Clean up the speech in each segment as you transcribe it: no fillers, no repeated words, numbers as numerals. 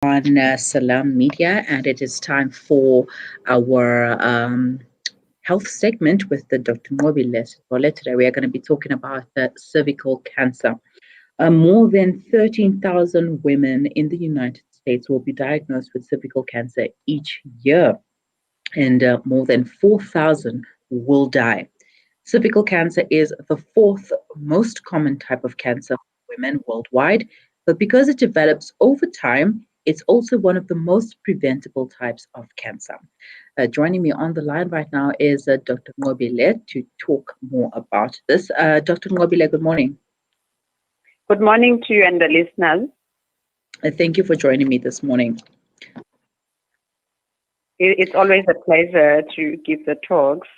on Salam Media, and it is time for our health segment with the Dr. Nqobile Sithole. Today, we are going to be talking about cervical cancer. More than 13,000 women in the United States will be diagnosed with cervical cancer each year, and more than 4,000 will die. Cervical cancer is the fourth most common type of cancer for women worldwide, but because it develops over time, it's also one of the most preventable types of cancer. Joining me on the line right now is Dr. Nqobile to talk more about this. Dr. Nqobile, good morning. Good morning to you and the listeners. Thank you for joining me this morning. It's always a pleasure to give the talks.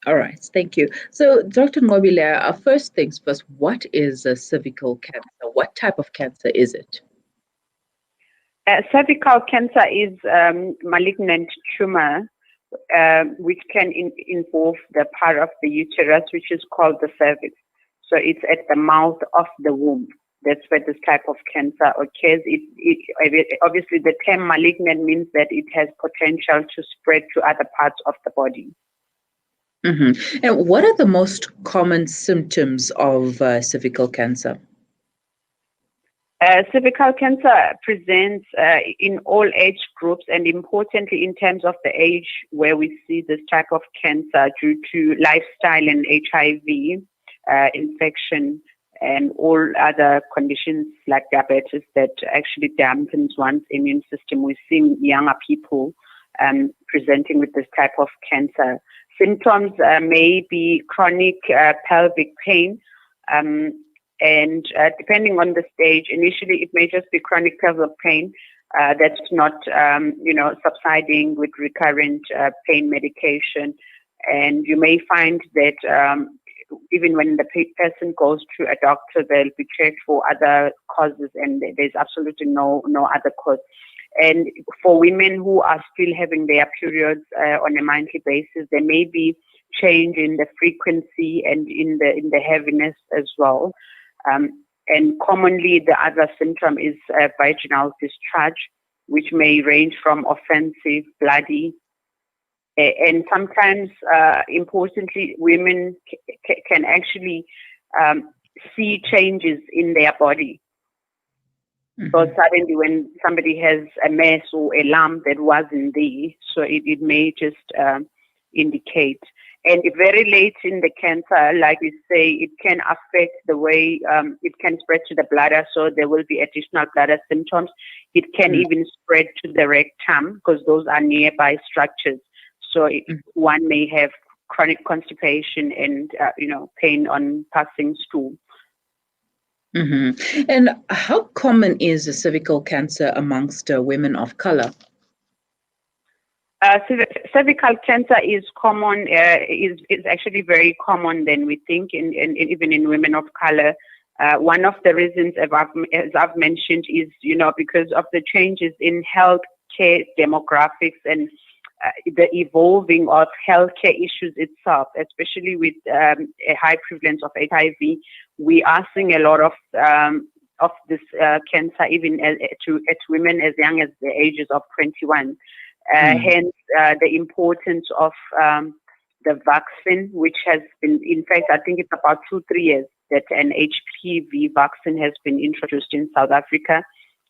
All right, thank you. So, Dr. Nqobile, first things first, what is cervical cancer? What type of cancer is it? Cervical cancer is malignant tumor which can involve the part of the uterus which is called the cervix. So it's at the mouth of the womb. That's where this type of cancer occurs. Obviously, the term malignant means that it has potential to spread to other parts of the body. Mm-hmm. And what are the most common symptoms of cervical cancer? Cervical cancer presents in all age groups, and importantly in terms of the age where we see this type of cancer due to lifestyle and HIV infection and all other conditions like diabetes that actually dampens one's immune system. We've seen younger people presenting with this type of cancer. Symptoms may be chronic pelvic pain, and depending on the stage, initially it may just be chronic pelvic pain that's not, subsiding with recurrent pain medication. And you may find that even when the person goes to a doctor, they'll be checked for other causes, and there's absolutely no other cause. And for women who are still having their periods on a monthly basis, there may be change in the frequency and in the heaviness as well. And commonly, the other symptom is vaginal discharge, which may range from offensive, bloody, and sometimes, importantly, women can actually see changes in their body. Mm-hmm. So suddenly when somebody has a mass or a lump that wasn't there, so it may just indicate. And very late in the cancer, like we say, it can affect the way it can spread to the bladder, so there will be additional bladder symptoms. It can even spread to the rectum because those are nearby structures. So one may have chronic constipation and, pain on passing stool. Mm-hmm. And how common is cervical cancer amongst women of color? Cervical cancer is common, is actually very common than we think, and even in women of color. One of the reasons, as I've mentioned, is, because of the changes in healthcare demographics and the evolving of healthcare issues itself, especially with a high prevalence of HIV. We are seeing a lot of this cancer even at women as young as the ages of 21. Hence, the importance of the vaccine, which has been, in fact, I think it's about 2-3 years that an HPV vaccine has been introduced in South Africa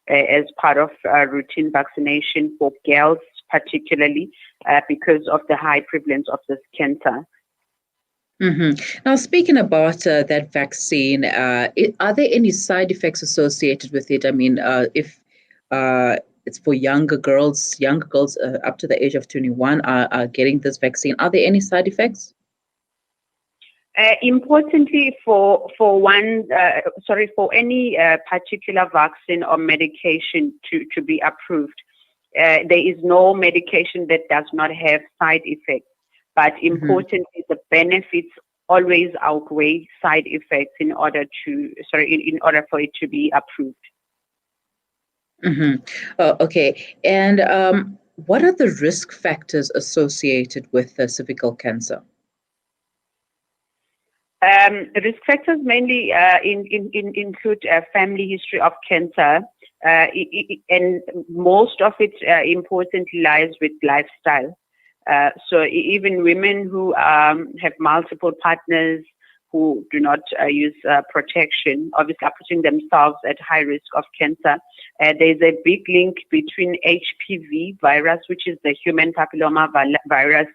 as part of routine vaccination for girls, particularly because of the high prevalence of this cancer. Mm-hmm. Now, speaking about that vaccine, are there any side effects associated with it? I mean, if it's for younger girls up to the age of 21 are getting this vaccine, are there any side effects? Importantly, for any particular vaccine or medication to be approved, there is no medication that does not have side effects. But importantly, the benefits always outweigh side effects in order for it to be approved. Mm-hmm. Okay. And what are the risk factors associated with cervical cancer? Risk factors mainly include a family history of cancer, And most of it importantly lies with lifestyle. So even women who have multiple partners who do not use protection, obviously are putting themselves at high risk of cancer. There's a big link between HPV virus, which is the human papilloma virus,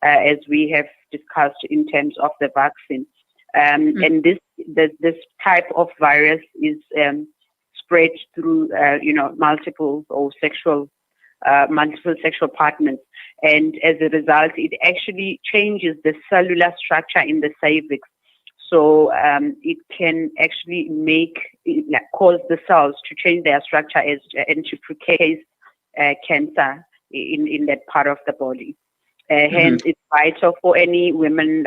as we have discussed in terms of the vaccine. And this type of virus is spread through, multiple sexual partners. And as a result, it actually changes the cellular structure in the cervix. So it can actually cause the cells to change their structure and to produce cancer in that part of the body. Hence, it's vital for any women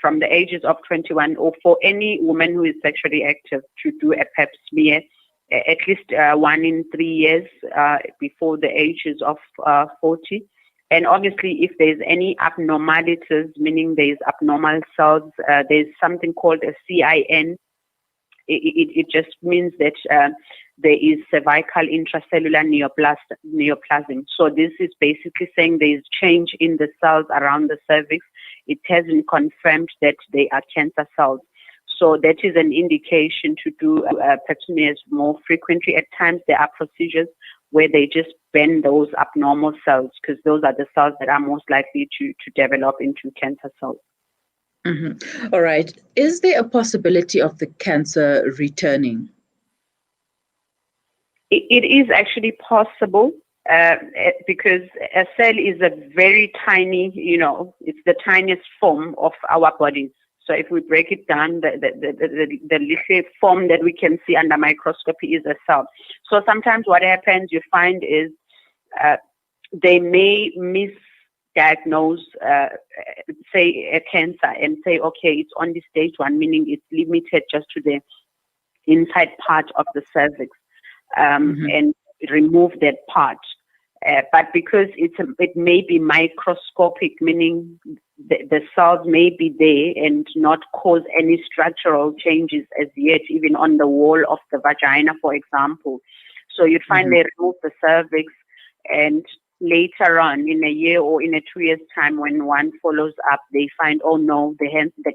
from the ages of 21 or for any woman who is sexually active to do a pap smear at least 1 in 3 years before the ages of 40. And obviously, if there's any abnormalities, meaning there's abnormal cells, there's something called a CIN. It just means that there is cervical intracellular neoplasm. So this is basically saying there is change in the cells around the cervix. It hasn't confirmed that they are cancer cells. So that is an indication to do pap smears more frequently. At times, there are procedures where they just bend those abnormal cells because those are the cells that are most likely to develop into cancer cells. All right. Is there a possibility of the cancer returning? It is actually possible because a cell is a very tiny, it's the tiniest form of our bodies. So if we break it down, the little form that we can see under microscopy is a cell. So sometimes what happens, you find, is they may misdiagnose, say, a cancer and say, okay, it's only stage 1, meaning it's limited just to the inside part of the cervix, and remove that part. But because it may be microscopic, meaning the cells may be there and not cause any structural changes as yet, even on the wall of the vagina, for example. So you'd find they remove the cervix, and later on, in a year or in a 2 years' time, when one follows up, they find, oh no, the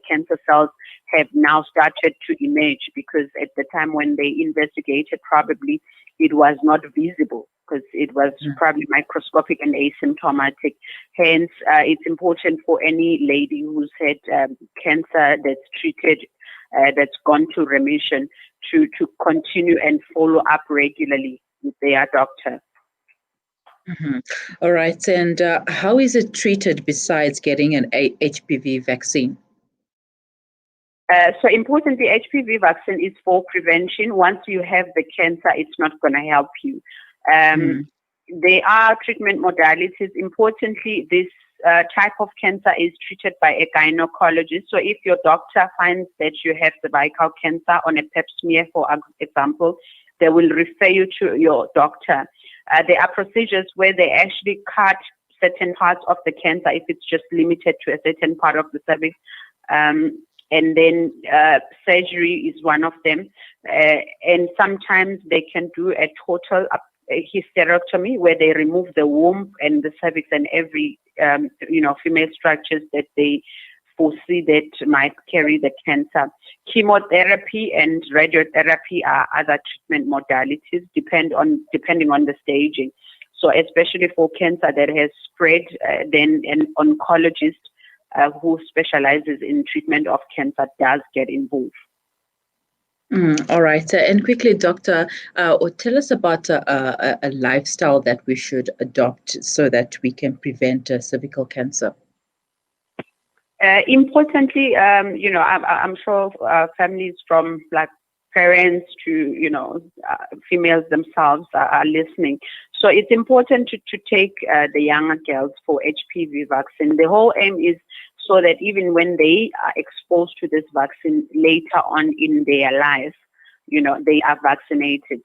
cancer cells have now started to emerge, because at the time when they investigated, probably it was not visible because it was probably microscopic and asymptomatic. Hence, it's important for any lady who's had cancer that's treated, that's gone to remission, to continue and follow up regularly with their doctor. All right. And how is it treated besides getting an HPV vaccine? So importantly, HPV vaccine is for prevention. Once you have the cancer, it's not going to help you. There are treatment modalities. Importantly, this type of cancer is treated by a gynecologist. So if your doctor finds that you have cervical cancer on a pap smear, for example, they will refer you to your doctor. There are procedures where they actually cut certain parts of the cancer if it's just limited to a certain part of the cervix. And then surgery is one of them. And sometimes they can do a total hysterectomy where they remove the womb and the cervix and every, female structures that they foresee that might carry the cancer. Chemotherapy and radiotherapy are other treatment modalities depending on the staging. So especially for cancer that has spread, then an oncologist who specializes in treatment of cancer does get involved. All right. And quickly, Doctor, tell us about a lifestyle that we should adopt so that we can prevent cervical cancer. Importantly, I'm sure families from Black parents to, females themselves are listening. So it's important to take the younger girls for HPV vaccine. The whole aim is so that even when they are exposed to this vaccine later on in their life, they are vaccinated.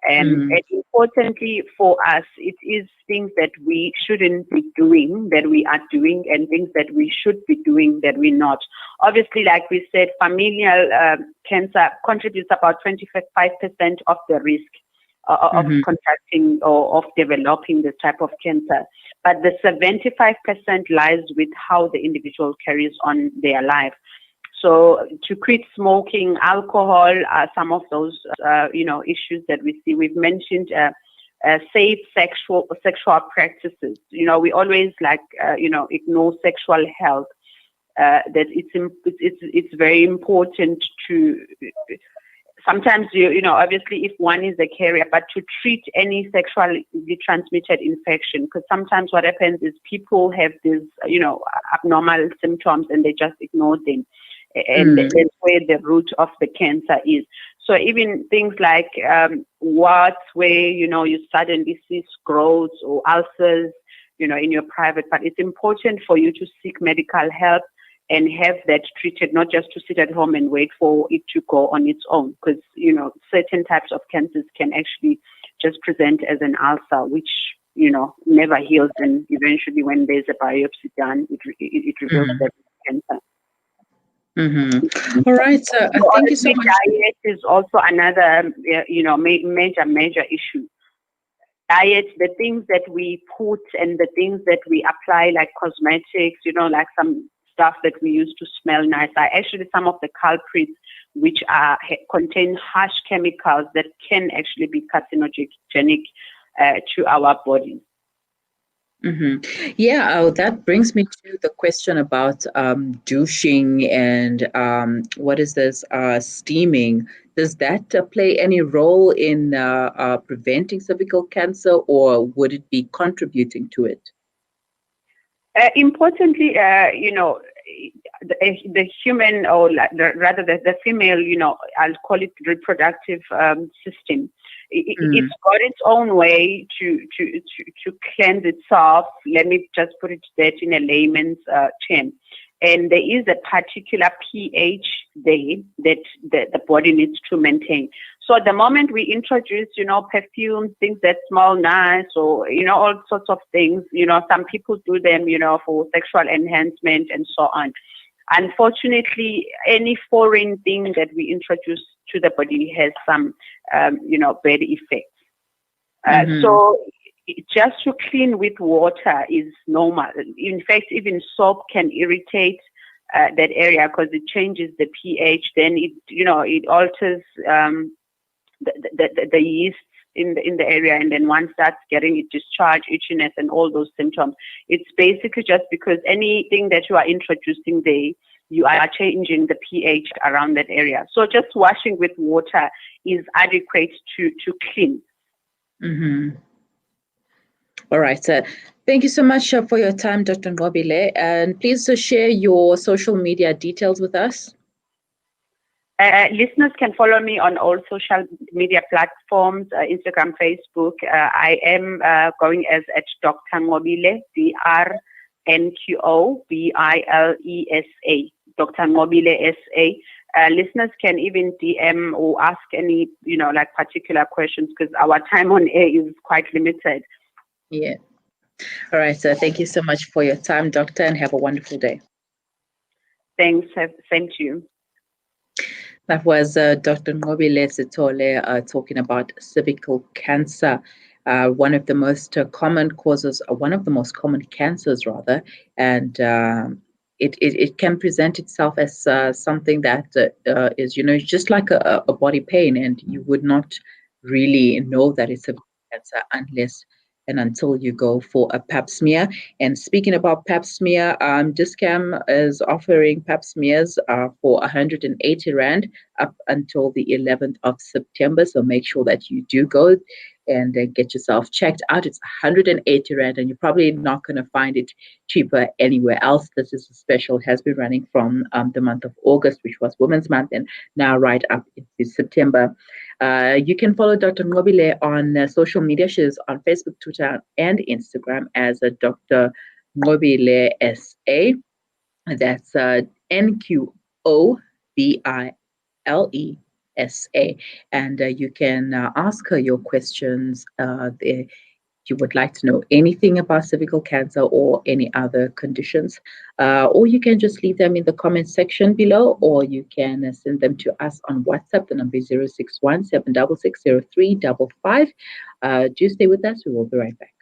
And importantly for us, it is things that we shouldn't be doing that we are doing, and things that we should be doing that we're not. Obviously, like we said, familial cancer contributes about 25% of the risk. of Mm-hmm. contracting or of developing this type of cancer. But the 75% lies with how the individual carries on their life. So to quit smoking, alcohol are some of those, issues that we see. We've mentioned safe sexual practices. We always ignore sexual health. That it's very important to sometimes obviously if one is a carrier, but to treat any sexually transmitted infection, because sometimes what happens is people have these abnormal symptoms and they just ignore them, and Mm. that's where the root of the cancer is. So even things like warts, where you suddenly see growths or ulcers, in your private part, it's important for you to seek medical help and have that treated, not just to sit at home and wait for it to go on its own. Because, certain types of cancers can actually just present as an ulcer, which, never heals. And eventually when there's a biopsy done, it reveals Mm-hmm. that it's cancer. Mm-hmm. All right. So So thank you so honestly, much. diet is also another, major issue. Diet, the things that we put and the things that we apply, like cosmetics, like some stuff that we use to smell nice, are actually some of the culprits which contain harsh chemicals that can actually be carcinogenic to our bodies. Mm-hmm. Yeah, that brings me to the question about douching and what is this steaming? Does that play any role in preventing cervical cancer, or would it be contributing to it? Importantly, the human, or rather the female, I'll call it reproductive system. It's Mm. got its own way to cleanse itself. Let me just put it that in a layman's term. And there is a particular pH there that the body needs to maintain. So the moment we introduce, perfumes, things that smell nice, or, all sorts of things, some people do them, for sexual enhancement and so on. Unfortunately, any foreign thing that we introduce to the body has some, bad effects. Mm-hmm. So just to clean with water is normal. In fact, even soap can irritate that area because it changes the pH. Then it alters the yeast in the area, and then one starts getting it discharge, itchiness, and all those symptoms. It's basically just because anything that you are introducing there, you are changing the pH around that area. So just washing with water is adequate to clean. Mm-hmm. All right. Thank you so much for your time, Dr. Nqobile. And please share your social media details with us. Listeners can follow me on all social media platforms, Instagram, Facebook. I am going as at Dr. Nqobile, DrNqobilesa, Dr. Nqobile SA. Listeners can even DM or ask any, particular questions, because our time on air is quite limited. Yeah. All right. So thank you so much for your time, Doctor, and have a wonderful day. Thanks. Same to you. That was Dr. Nqobile Sithole talking about cervical cancer, one of the most common causes, one of the most common cancers, rather, and it can present itself as something that is, just like a body pain, and you would not really know that it's a cancer unless and until you go for a pap smear. And speaking about pap smear, Discam is offering pap smears for 180 Rand up until the 11th of September. So make sure that you do go and get yourself checked out. It's 180 Rand, and you're probably not going to find it cheaper anywhere else. This is a special, has been running from the month of August, which was Women's Month, and now right up into September. You can follow Dr. Nqobile on social media. She's on Facebook, Twitter, and Instagram as Dr. Nqobile SA. That's Nqobile SA. And you can ask her your questions there. you would like to know anything about cervical cancer or any other conditions, or you can just leave them in the comment section below, or you can send them to us on WhatsApp. The number is 061 766 0355. Do stay with us. We will be right back.